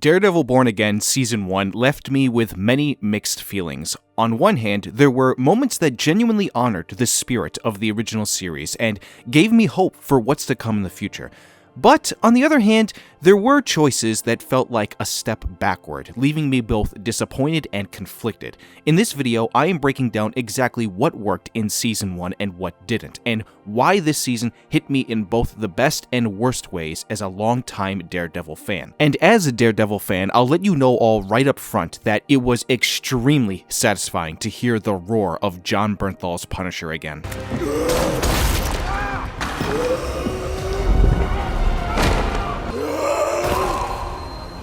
Daredevil Born Again Season 1 left me with many mixed feelings. On one hand, there were moments that genuinely honored the spirit of the original series and gave me hope for what's to come in the future. But, on the other hand, there were choices that felt like a step backward, leaving me both disappointed and conflicted. In this video, I am breaking down exactly what worked in Season 1 and what didn't, and why this season hit me in both the best and worst ways as a longtime Daredevil fan. And as a Daredevil fan, I'll let you know all right up front that it was extremely satisfying to hear the roar of Jon Bernthal's Punisher again.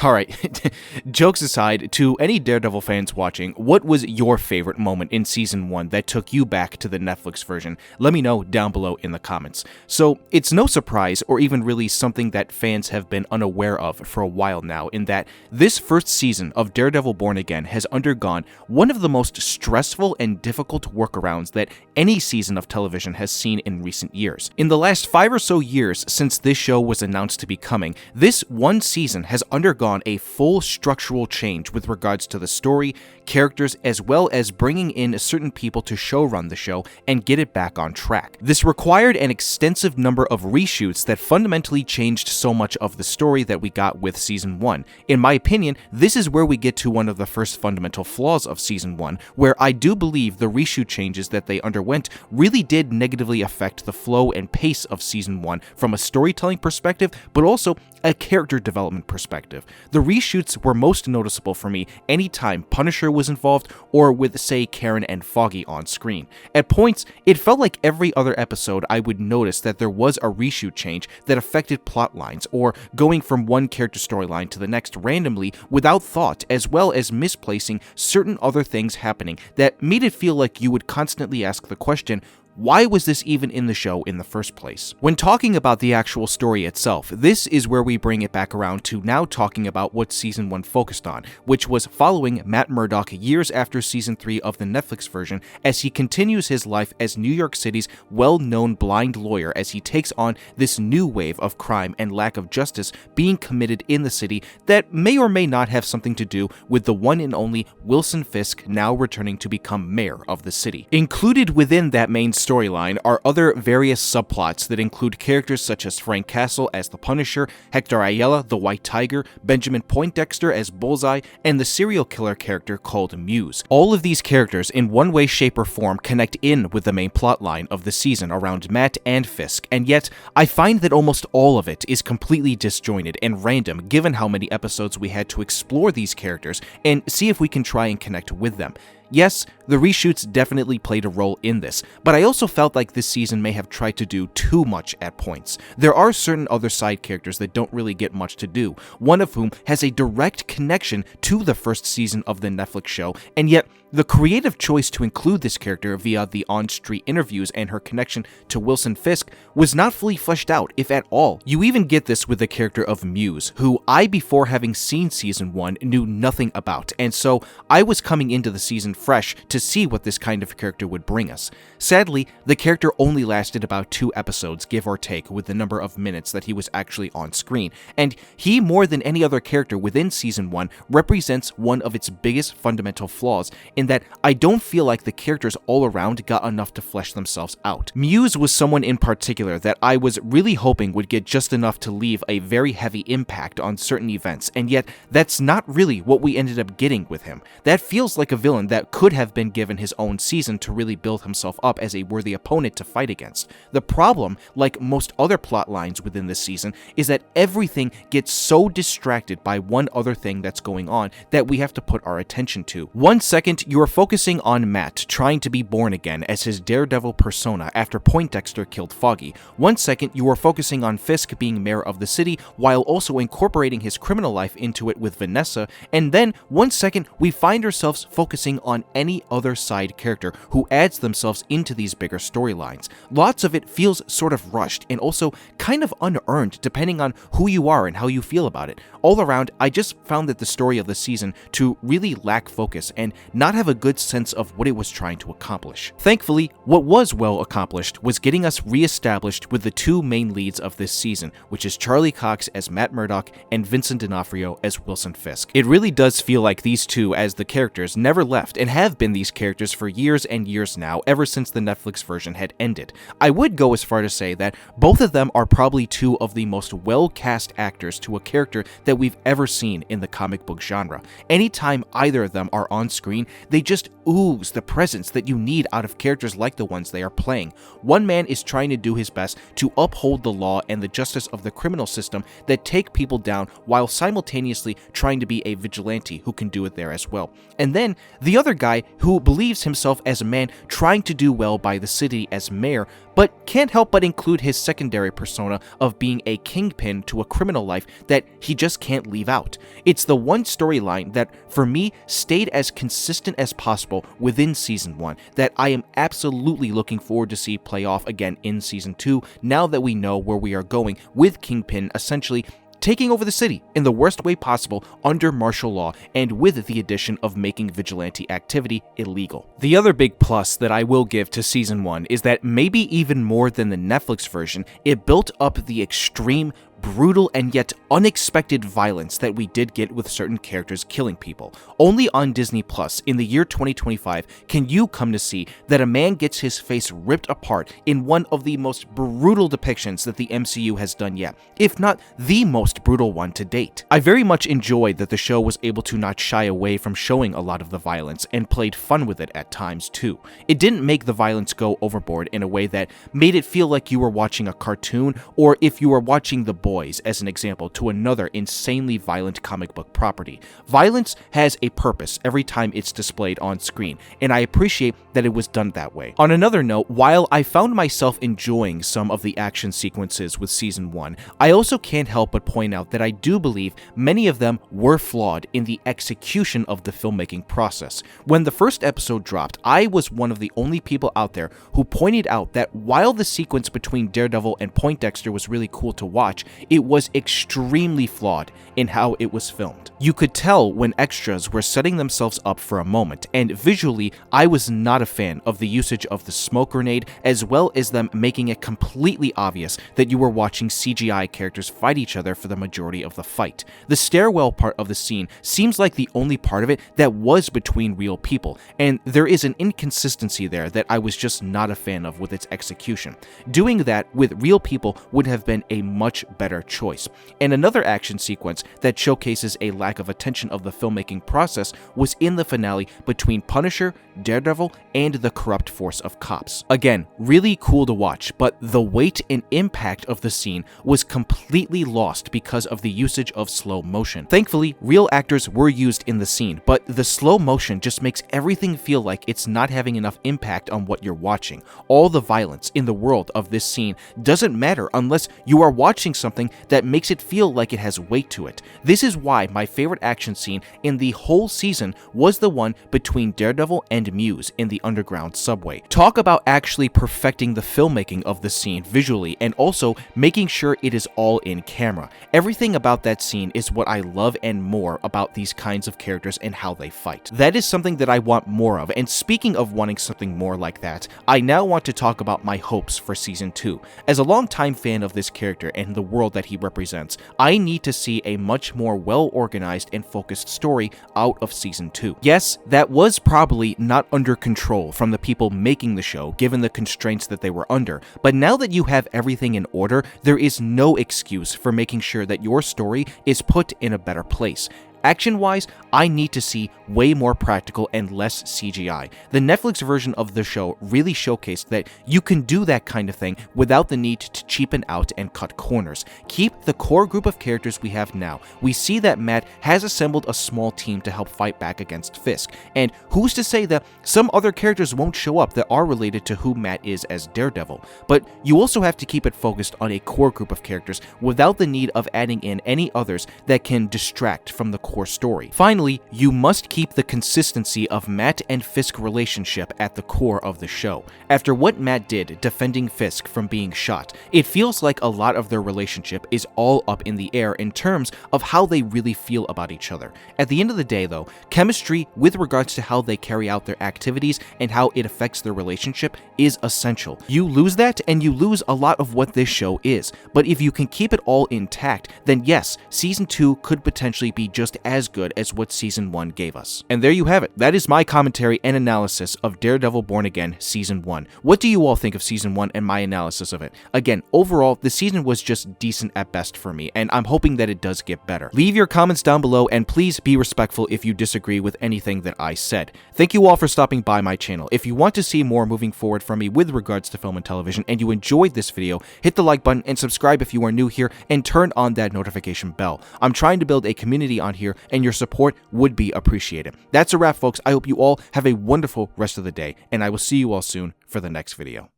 Alright, jokes aside, to any Daredevil fans watching, what was your favorite moment in Season 1 that took you back to the Netflix version? Let me know down below in the comments. So, it's no surprise, or even really something that fans have been unaware of for a while now, in that this first season of Daredevil Born Again has undergone one of the most stressful and difficult workarounds that any season of television has seen in recent years. In the last 5 or so years since this show was announced to be coming, this one season has undergone a full structural change with regards to the story, characters, as well as bringing in certain people to showrun the show and get it back on track. This required an extensive number of reshoots that fundamentally changed so much of the story that we got with Season 1. In my opinion, this is where we get to one of the first fundamental flaws of Season 1, where I do believe the reshoot changes that they underwent really did negatively affect the flow and pace of Season 1 from a storytelling perspective, but also a character development perspective. The reshoots were most noticeable for me anytime Punisher was involved or with, say, Karen and Foggy on screen. At points, it felt like every other episode I would notice that there was a reshoot change that affected plot lines, or going from one character storyline to the next randomly without thought, as well as misplacing certain other things happening that made it feel like you would constantly ask the question, why was this even in the show in the first place? When talking about the actual story itself, this is where we bring it back around to now talking about what Season 1 focused on, which was following Matt Murdock years after Season 3 of the Netflix version as he continues his life as New York City's well-known blind lawyer as he takes on this new wave of crime and lack of justice being committed in the city that may or may not have something to do with the one and only Wilson Fisk now returning to become mayor of the city. Included within that main storyline are other various subplots that include characters such as Frank Castle as the Punisher, Hector Ayala, the White Tiger, Benjamin Poindexter as Bullseye, and the serial killer character called Muse. All of these characters in one way, shape, or form connect in with the main plotline of the season around Matt and Fisk, and yet I find that almost all of it is completely disjointed and random given how many episodes we had to explore these characters and see if we can try and connect with them. Yes, the reshoots definitely played a role in this, but I also felt like this season may have tried to do too much at points. There are certain other side characters that don't really get much to do, one of whom has a direct connection to the first season of the Netflix show, and yet the creative choice to include this character via the on-street interviews and her connection to Wilson Fisk was not fully fleshed out, if at all. You even get this with the character of Muse, who I, before having seen Season 1, knew nothing about, and so I was coming into the season fresh to see what this kind of character would bring us. Sadly, the character only lasted about 2 episodes, give or take, with the number of minutes that he was actually on screen, and he, more than any other character within Season 1, represents one of its biggest fundamental flaws, in that I don't feel like the characters all around got enough to flesh themselves out. Muse was someone in particular that I was really hoping would get just enough to leave a very heavy impact on certain events, and yet that's not really what we ended up getting with him. That feels like a villain that could have been given his own season to really build himself up as a worthy opponent to fight against. The problem, like most other plot lines within this season, is that everything gets so distracted by one other thing that's going on that we have to put our attention to. 1 second, you are focusing on Matt trying to be born again as his Daredevil persona after Poindexter killed Foggy. 1 second, you are focusing on Fisk being mayor of the city while also incorporating his criminal life into it with Vanessa, and then 1 second, we find ourselves focusing on on any other side character who adds themselves into these bigger storylines. Lots of it feels sort of rushed and also kind of unearned depending on who you are and how you feel about it. All around, I just found that the story of the season to really lack focus and not have a good sense of what it was trying to accomplish. Thankfully, what was well accomplished was getting us re-established with the two main leads of this season, which is Charlie Cox as Matt Murdock and Vincent D'Onofrio as Wilson Fisk. It really does feel like these two as the characters never left and have been these characters for years and years now, ever since the Netflix version had ended. I would go as far to say that both of them are probably two of the most well-cast actors to a character that we've ever seen in the comic book genre. Anytime either of them are on screen, they just ooze the presence that you need out of characters like the ones they are playing. One man is trying to do his best to uphold the law and the justice of the criminal system that take people down while simultaneously trying to be a vigilante who can do it there as well. And then the other guy who believes himself as a man trying to do well by the city as mayor, but can't help but include his secondary persona of being a kingpin to a criminal life that he just can't leave out. It's the one storyline that, for me, stayed as consistent as possible within Season 1 that I am absolutely looking forward to see play off again in Season 2, now that we know where we are going with Kingpin essentially taking over the city in the worst way possible under martial law and with the addition of making vigilante activity illegal. The other big plus that I will give to Season 1 is that maybe even more than the Netflix version, it built up the extreme, brutal, and yet unexpected violence that we did get with certain characters killing people. Only on Disney Plus in the year 2025 can you come to see that a man gets his face ripped apart in one of the most brutal depictions that the MCU has done yet, if not the most brutal one to date. I very much enjoyed that the show was able to not shy away from showing a lot of the violence and played fun with it at times too. It didn't make the violence go overboard in a way that made it feel like you were watching a cartoon, or if you were watching The Boys, as an example, to another insanely violent comic book property. Violence has a purpose every time it's displayed on screen, and I appreciate that it was done that way. On another note, while I found myself enjoying some of the action sequences with Season 1, I also can't help but point out that I do believe many of them were flawed in the execution of the filmmaking process. When the first episode dropped, I was one of the only people out there who pointed out that while the sequence between Daredevil and Poindexter was really cool to watch, it was extremely flawed in how it was filmed. You could tell when extras were setting themselves up for a moment, and visually, I was not a fan of the usage of the smoke grenade, as well as them making it completely obvious that you were watching CGI characters fight each other for the majority of the fight. The stairwell part of the scene seems like the only part of it that was between real people, and there is an inconsistency there that I was just not a fan of with its execution. Doing that with real people would have been a much better choice. And another action sequence that showcases a lack of attention of the filmmaking process was in the finale between Punisher, Daredevil, and the corrupt force of cops. Again, really cool to watch, but the weight and impact of the scene was completely lost because of the usage of slow motion. Thankfully, real actors were used in the scene, but the slow motion just makes everything feel like it's not having enough impact on what you're watching. All the violence in the world of this scene doesn't matter unless you are watching something that makes it feel like it has weight to it. This is why my favorite action scene in the whole season was the one between Daredevil and Muse in the underground subway. Talk about actually perfecting the filmmaking of the scene visually and also making sure it is all in camera. Everything about that scene is what I love and more about these kinds of characters and how they fight. That is something that I want more of, and speaking of wanting something more like that, I now want to talk about my hopes for Season 2. As a longtime fan of this character and the world that he represents, I need to see a much more well-organized and focused story out of Season 2. Yes, that was probably not under control from the people making the show, given the constraints that they were under, but now that you have everything in order, there is no excuse for making sure that your story is put in a better place. Action-wise, I need to see way more practical and less CGI. The Netflix version of the show really showcased that you can do that kind of thing without the need to cheapen out and cut corners. Keep the core group of characters we have now. We see that Matt has assembled a small team to help fight back against Fisk, and who's to say that some other characters won't show up that are related to who Matt is as Daredevil. But you also have to keep it focused on a core group of characters without the need of adding in any others that can distract from the core story. Finally, you must keep the consistency of Matt and Fisk relationship at the core of the show. After what Matt did defending Fisk from being shot, it feels like a lot of their relationship is all up in the air in terms of how they really feel about each other. At the end of the day though, chemistry with regards to how they carry out their activities and how it affects their relationship is essential. You lose that and you lose a lot of what this show is, but if you can keep it all intact, then yes, Season 2 could potentially be just as good as what Season 1 gave us. And there you have it. That is my commentary and analysis of Daredevil Born Again Season 1. What do you all think of Season 1 and my analysis of it? Again, overall, the season was just decent at best for me, and I'm hoping that it does get better. Leave your comments down below, and please be respectful if you disagree with anything that I said. Thank you all for stopping by my channel. If you want to see more moving forward from me with regards to film and television, and you enjoyed this video, hit the like button and subscribe if you are new here, and turn on that notification bell. I'm trying to build a community on here, and your support would be appreciated. That's a wrap, folks. I hope you all have a wonderful rest of the day, and I will see you all soon for the next video.